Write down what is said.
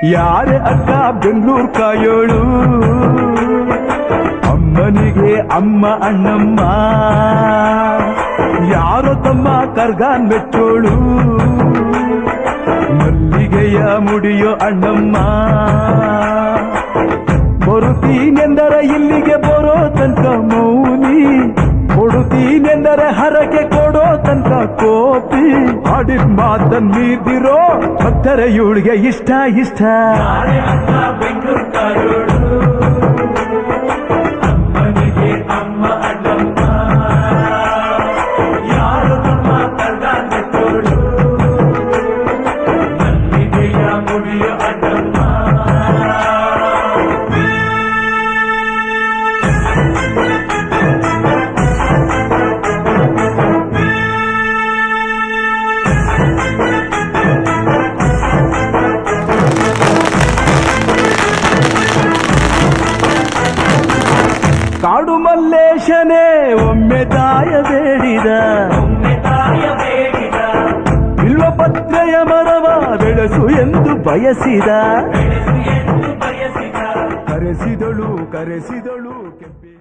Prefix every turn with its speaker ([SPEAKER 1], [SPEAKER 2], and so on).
[SPEAKER 1] ಯಾರೇ ಅಕ್ಕ ಬೆಂಗಳೂರು ಕಾಯೋಳು, ಅಮ್ಮನಿಗೆ ಅಮ್ಮ ಅಣ್ಣಮ್ಮ, ಯಾರೋ ತಮ್ಮ ಕರ್ಗಾನ್ ಮೆಚ್ಚೋಳು, ಮಲ್ಲಿಗೆಯ ಮುಡಿಯೋ ಅಣ್ಣಮ್ಮ. ಬರುತ್ತೀನೆಂದರೆ ಇಲ್ಲಿಗೆ ಬರೋ ತನಕ ಮೌನಿ, ಕೊಡುತ್ತೀನೆಂದರೆ ಹರಕೆ ಕೊಡೋ ತನಕ ಕೋಪಿ. ಆಡಿದ ಮಾತನ್ ಮೀದಿರೋ ಭಕ್ತರ ಇವಳಿಗೆ ಇಷ್ಟ ಇಷ್ಟ. ಅಮ್ಮನಿಗೆ ಅಮ್ಮ ಅಣ್ಣಮ್ಮ, ಯಾರು ತಮ್ಮ ಕರ್ಗಾನ್ ಮೆಚ್ಚೋಳು, ಮಲ್ಲಿಗೆಯ ಮುಡಿಯೋ ಅಣ್ಣಮ್ಮ. ಕಾಡು ಮಲ್ಲೇಶನೇ ಒಮ್ಮೆ ತಾಯ ಬೇಡಿದ, ಬಿಲ್ವಪತ್ರೆಯ ಮರವ ಬೆಳೆಸು ಎಂದು ಬಯಸಿದ. ಕರೆಸಿದಳು ಕೆಂಪೆ